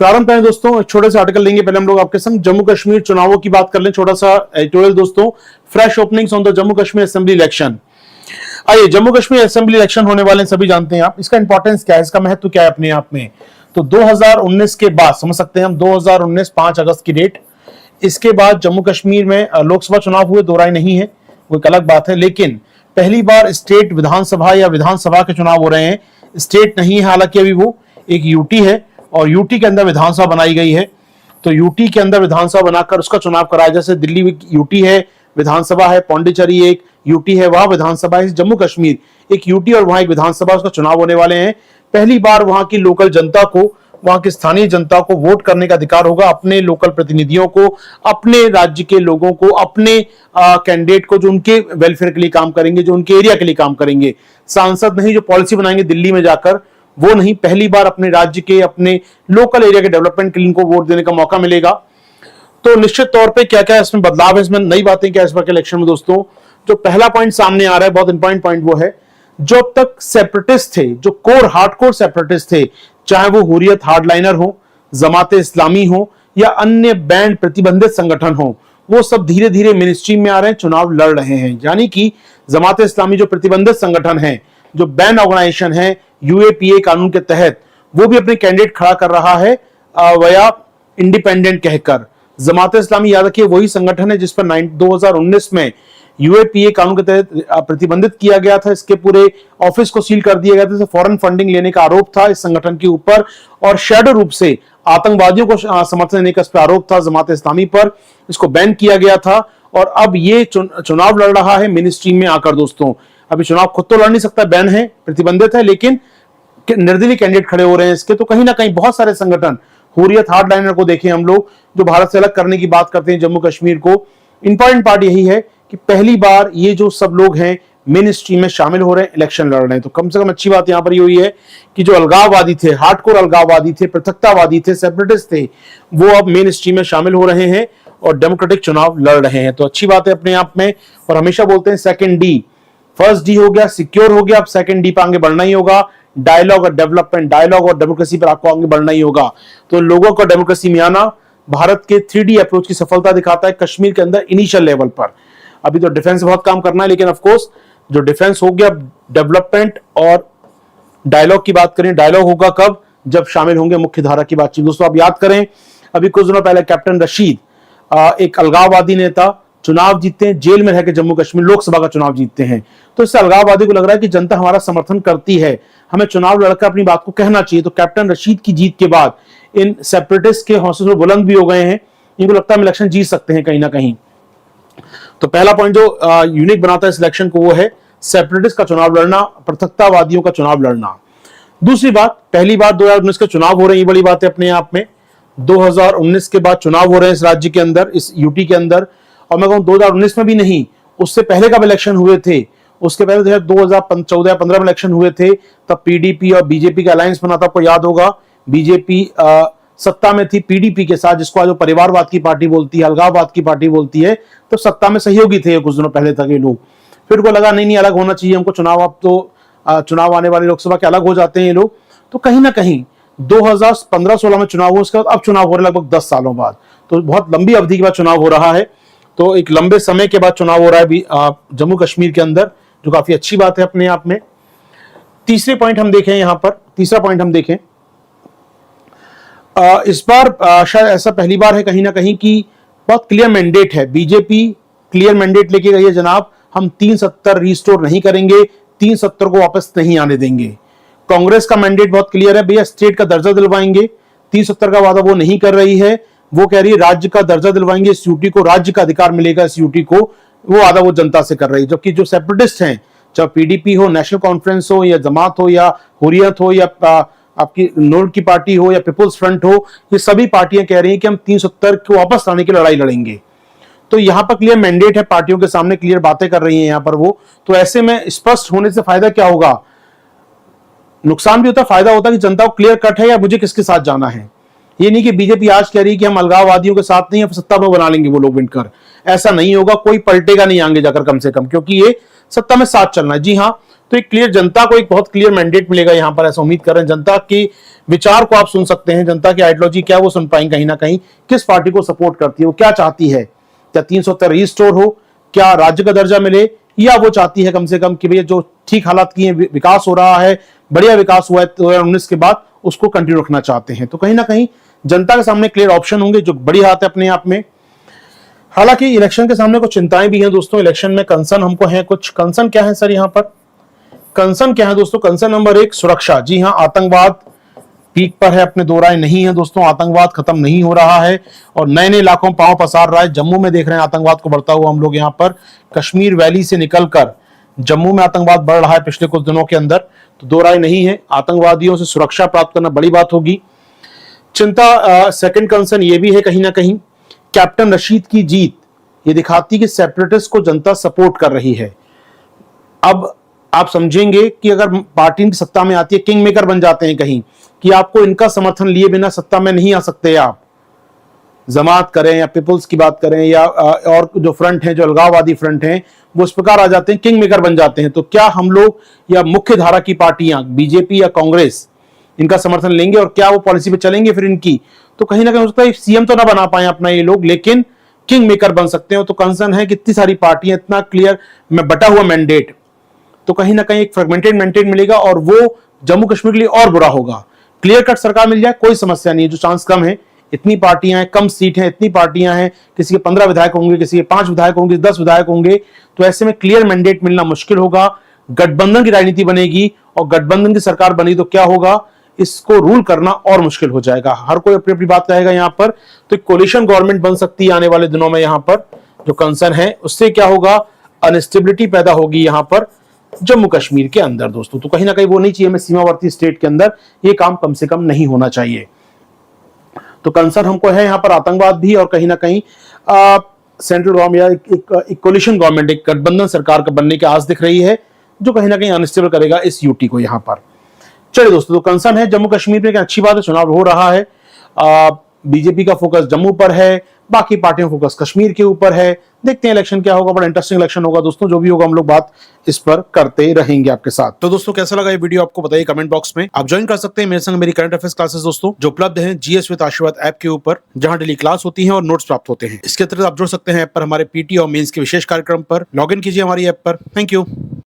प्रारंभ करें दोस्तों, एक छोटे से आर्टिकल लेंगे। पहले हम लोग आपके संग जम्मू कश्मीर चुनावों की बात कर लें। छोटा सा एडिटोरियल दोस्तों, fresh openings on the Jammu Kashmir assembly election. आइए, जम्मू कश्मीर असेंबली इलेक्शन होने वाले सभी जानते हैं आप। इसका इंपॉर्टेंस क्या है, इसका महत्व क्या है अपने आप में। तो 2019 के बाद समझ सकते हैं हम, 2019 5 अगस्त की डेट, इसके बाद जम्मू कश्मीर में लोकसभा चुनाव हुए, दो राय नहीं है, वो एक अलग बात है। लेकिन पहली बार स्टेट विधानसभा या विधानसभा के चुनाव हो रहे हैं। स्टेट नहीं है हालांकि अभी, वो एक यूटी है और यूटी के अंदर विधानसभा बनाई गई है। तो यूटी के अंदर विधानसभा बनाकर उसका चुनाव कराया। जैसे दिल्ली में यूटी है, विधानसभा है, पौंडीचेरी एक यूटी है, वहां विधानसभा है। जम्मू कश्मीर एक यूटी और वहां एक विधानसभा, उसका चुनाव होने वाले हैं। पहली बार वहां की लोकल जनता को, वहां की स्थानीय जनता को वोट करने का अधिकार होगा। अपने लोकल प्रतिनिधियों को, अपने राज्य के लोगों को, अपने कैंडिडेट को, जो उनके वेलफेयर के लिए काम करेंगे, जो उनके एरिया के लिए काम करेंगे। सांसद नहीं जो पॉलिसी बनाएंगे दिल्ली में जाकर, वो नहीं, पहली बार अपने राज्य के, अपने लोकल एरिया के डेवलपमेंट के लिए इनको वोट देने का मौका मिलेगा। तो निश्चित तौर पे क्या क्या इसमें बदलाव है, इसमें नई बातें क्या है इस बार के इलेक्शन में दोस्तों। जो पहला पॉइंट सामने आ रहा है, बहुत इंपॉर्टेंट पॉइंट, वो है जो अब तक सेपरेटिस्ट थे, जो कोर हार्डकोर सेपरेटिस्ट थे, चाहे वो हुर्रियत हार्डलाइनर हो, जमात इस्लामी हो या अन्य बैंड प्रतिबंधित संगठन हो, वो सब धीरे धीरे मिनिस्ट्री में आ रहे हैं, चुनाव लड़ रहे हैं। यानी कि जमात इस्लामी जो प्रतिबंधित संगठन है, जो बैन ऑर्गेनाइजेशन है यूएपीए कानून के तहत, वो भी अपने कैंडिडेट खड़ा कर रहा है वया इंडिपेंडेंट कहकर। जमात इस्लामी याद रखिए वही संगठन है जिस पर 2019 में यूएपीए कानून के तहत प्रतिबंधित किया गया था। इसके पूरे ऑफिस को सील कर दिया गया था। फॉरेन फंडिंग लेने का आरोप था इस संगठन के ऊपर और शैडो रूप से आतंकवादियों को समर्थन देने का इस पर आरोप था जमात इस्लामी पर। इसको बैन किया गया था और अब ये चुनाव लड़ रहा है मिनिस्ट्री में आकर दोस्तों। अभी चुनाव खुद तो लड़ नहीं सकता, बैन है, प्रतिबंधित है, लेकिन निर्दलीय कैंडिडेट खड़े हो रहे हैं इसके। तो कहीं ना कहीं बहुत सारे संगठन, हुर्रियत हार्डलाइनर को देखें हम लोग, जो भारत से अलग करने की बात करते हैं जम्मू कश्मीर को, इंपॉर्टेंट पार्ट यही है कि पहली बार ये जो सब लोग हैं मिनिस्ट्री में शामिल हो रहे हैं, इलेक्शन लड़ रहे हैं। तो कम से कम अच्छी बात यहां पर ये हुई है कि जो अलगाववादी थे, हार्डकोर अलगाववादी थे, पृथकतावादी थे, सेपरेटिस्ट थे, वो अब मिनिस्ट्री में शामिल हो रहे हैं और डेमोक्रेटिक चुनाव लड़ रहे हैं। तो अच्छी बात है अपने आप में। और हमेशा बोलते हैं सेकंड डी, फर्स्ट डी हो गया, सिक्योर हो गया, अब सेकंड डी पर आगे बढ़ना ही होगा। डायलॉग और डेवलपमेंट, डायलॉग और डेमोक्रेसी पर आपको आगे बढ़ना ही होगा। तो लोगों को डेमोक्रेसी में आना भारत के 3D अप्रोच की सफलता दिखाता है कश्मीर के अंदर इनिशियल लेवल पर। अभी तो डिफेंस बहुत काम करना है, लेकिन ऑफ कोर्स जो डिफेंस हो गया, डेवलपमेंट और डायलॉग की बात करें, डायलॉग होगा कब, जब शामिल होंगे मुख्य धारा की बातचीत। दोस्तों आप याद करें, अभी कुछ दिनों पहले कैप्टन रशीद, एक अलगाववादी नेता, चुनाव जीतते हैं, जेल में रहकर जम्मू कश्मीर लोकसभा का चुनाव जीतते हैं। तो इससे अलगाववादी को लग रहा है कि जनता हमारा समर्थन करती है, हमें चुनाव लड़कर अपनी बात को कहना चाहिए। तो कैप्टन रशीद की जीत के बाद इन सेपरेटिस्ट के हौसले बुलंद भी हो गए हैं, इनको लगता है हम इलेक्शन जीत सकते हैं कहीं ना कहीं। तो पहला पॉइंट जो यूनिक बनाता है इस इलेक्शन को, वो है सेपरेटिस्ट का चुनाव लड़ना, पृथकतावादियों का चुनाव लड़ना। दूसरी बात, पहली बार 2019 के चुनाव हो रहे हैं, ये बड़ी बात है अपने आप में। 2019 के बाद चुनाव हो रहे हैं इस राज्य के अंदर, इस यूटी के अंदर। और मैं कहूं 2019 में भी नहीं, उससे पहले कब इलेक्शन हुए थे, उसके पहले 2014-15 में इलेक्शन हुए थे। तब पीडीपी और बीजेपी का अलायंस बना था, आपको याद होगा। बीजेपी सत्ता में थी पीडीपी के साथ, जिसको आज परिवारवाद की पार्टी बोलती है, अलगाववाद की पार्टी बोलती है। तो सत्ता में सहयोगी थे कुछ दिनों पहले तक ये लोग। फिर को लगा नहीं अलग होना चाहिए हमको, चुनाव, अब तो चुनाव आने वाले लोकसभा के अलग हो जाते हैं ये लोग। तो कहीं ना कहीं 2015-16 में चुनाव हुआ, उसके बाद अब चुनाव हो रहे लगभग 10 सालों बाद। तो बहुत लंबी अवधि के बाद चुनाव हो रहा है। तो एक लंबे समय के बाद चुनाव हो रहा है जम्मू कश्मीर के अंदर, जो काफी अच्छी बात है अपने आप में। तीसरे पॉइंट हम देखें यहां पर, तीसरा पॉइंट हम देखें, इस बार शायद ऐसा पहली बार है कहीं ना कहीं कि बहुत क्लियर मैंडेट है। बीजेपी क्लियर मैंडेट लेके गई है, जनाब हम 370 रिस्टोर नहीं करेंगे, 370 को वापस नहीं आने देंगे। कांग्रेस का मैंडेट बहुत क्लियर है, भैया स्टेट का दर्जा दिलवाएंगे, 370 का वादा वो नहीं कर रही है। वो कह रही है राज्य का दर्जा दिलवाएंगे, इस यूटी को राज्य का अधिकार मिलेगा, इस यूटी को, वो वादा वो जनता से कर रही है। जबकि जो सेपरेटिस्ट हैं, चाहे पीडीपी हो, नेशनल कॉन्फ्रेंस हो, या जमात हो, या हुर्रियत हो, या आपकी नोट की पार्टी हो, या पीपुल्स फ्रंट हो, ये सभी पार्टियां कह रही हैं कि हम 370 को वापस लाने की लड़ाई लड़ेंगे। तो यहां पर क्लियर मैंडेट है, पार्टियों के सामने क्लियर बातें कर रही हैं यहां पर वो। तो ऐसे में स्पष्ट होने से फायदा क्या होगा, नुकसान भी होता है, फायदा होता है कि जनता को क्लियर कट है या मुझे किसके साथ जाना है। ये नहीं कि बीजेपी आज कह रही है कि हम अलगाववादियों के साथ नहीं, सत्ता में बना लेंगे वो लोग मिलकर, ऐसा नहीं होगा, कोई पलटेगा नहीं आगे जाकर कम से कम, क्योंकि ये सत्ता में साथ चलना है। जी हाँ, तो एक क्लियर जनता को एक बहुत क्लियर मैंडेट मिलेगा यहां पर, ऐसा उम्मीद कर रहे हैं। जनता की विचार को आप सुन सकते हैं, जनता की आइडियोलॉजी क्या वो सुन पाएंगे कहीं ना कहीं, किस पार्टी को सपोर्ट करती है, वो क्या चाहती है, क्या 370 रिस्टोर हो, क्या राज्य का दर्जा मिले, या वो चाहती है कम से कम कि भैया जो ठीक हालात की है, विकास हो रहा है, बढ़िया विकास हुआ है 2019 के बाद, उसको कंटिन्यू रखना चाहते हैं। तो कहीं ना कहीं जनता के सामने क्लियर ऑप्शन होंगे, जो बड़ी बात है अपने आप में। हालांकि इलेक्शन के सामने कुछ चिंताएं भी हैं दोस्तों, इलेक्शन में कंसर्न हमको है कुछ। कंसर्न क्या है सर यहाँ पर? कंसर्न क्या है दोस्तों? कंसर्न नंबर 1 सुरक्षा। जी हाँ, आतंकवाद पीक पर है, अपने दो राय नहीं है दोस्तों, आतंकवाद खत्म नहीं हो रहा है और नए नए इलाकों में पांव पसार रहा है। जम्मू में देख रहे हैं आतंकवाद को बढ़ता हुआ हम लोग यहाँ पर, कश्मीर वैली से निकलकर जम्मू में आतंकवाद बढ़ रहा है पिछले कुछ दिनों के अंदर। तो दो राय नहीं है, आतंकवादियों से सुरक्षा प्राप्त करना बड़ी बात होगी। चिंता सेकंड कंसर्न ये भी है कहीं ना कहीं, कैप्टन रशीद की जीत ये दिखाती कि सेपरेटिस्ट को जनता सपोर्ट कर रही है। अब आप समझेंगे कि अगर पार्टी की सत्ता में आती है, किंग मेकर बन जाते हैं कहीं, कि आपको इनका समर्थन लिए बिना सत्ता में नहीं आ सकते आप। जमात करें या पीपुल्स की बात करें या और जो फ्रंट है, जो अलगाववादी फ्रंट हैं, वो इस प्रकार आ जाते हैं, किंग मेकर बन जाते हैं। तो क्या हम लोग या मुख्य धारा की पार्टियां बीजेपी या कांग्रेस इनका समर्थन लेंगे और क्या वो पॉलिसी पे चलेंगे फिर इनकी? तो कहीं ना कहीं हो सकता है सीएम तो ना बना पाए अपना ये लोग, लेकिन किंग मेकर बन सकते हो। तो कंसर्न है कि इतनी सारी पार्टियां, इतना क्लियर में बटा हुआ मैंडेट, तो कहीं ना कहीं एक फ्रेगमेंटेड मैंडेट मिलेगा और वो जम्मू कश्मीर के लिए और बुरा होगा। क्लियर कट सरकार मिल जाए कोई समस्या नहीं है, जो चांस कम है, इतनी पार्टियां हैं, कम सीट हैं, इतनी पार्टियां हैं, किसी के 15 विधायक होंगे, किसी के 5 विधायक होंगे, 10 विधायक होंगे, तो ऐसे में क्लियर मैंडेट मिलना मुश्किल होगा। गठबंधन की राजनीति बनेगी और गठबंधन की सरकार बनी तो क्या होगा, इसको रूल करना और मुश्किल हो जाएगा। हर कोई अपनी अपनी बात कहेगा यहाँ पर। तो कोलिशन गवर्नमेंट बन सकती है आने वाले दिनों में। यहाँ पर जो कंसर्न है उससे क्या होगा, अनस्टेबिलिटी पैदा होगी यहाँ पर जम्मू कश्मीर के अंदर दोस्तों। तो कहीं ना कहीं वो नहीं चाहिए, हमें सीमावर्ती स्टेट के अंदर ये काम कम से कम नहीं होना चाहिए। तो कंसर्न हमको है यहाँ पर आतंकवाद भी, और कहीं ना कहीं सेंट्रल गवर्नमेंट या एक कोलिशन गवर्नमेंट, एक गठबंधन सरकार का बनने की आस दिख रही है, जो कहीं ना कहीं अनस्टेबल करेगा इस यूटी को यहाँ पर। चलिए दोस्तों, तो कंसर्न है जम्मू कश्मीर में, अच्छी बात है, चुनाव हो रहा है। बीजेपी का फोकस जम्मू पर है, बाकी पार्टियों का फोकस कश्मीर के ऊपर है। देखते हैं इलेक्शन क्या होगा, बड़ा इंटरेस्टिंग इलेक्शन होगा दोस्तों। जो भी होगा हम लोग बात इस पर करते रहेंगे आपके साथ। तो दोस्तों कैसा लगा ये वीडियो आपको बताइए कमेंट बॉक्स में। आप ज्वाइन कर सकते हैं मेरे संग मेरी करंट अफेयर्स क्लासेस दोस्तों, जो उपलब्ध है जीएस विद आशीर्वाद ऐप के ऊपर, जहां डेली क्लास होती है और नोट्स प्राप्त होते हैं। इसके अतिरिक्त आप जुड़ सकते हैं ऐप पर हमारे पीटी और मेंस के विशेष कार्यक्रम पर। लॉग इन कीजिए हमारी ऐप पर। Thank you.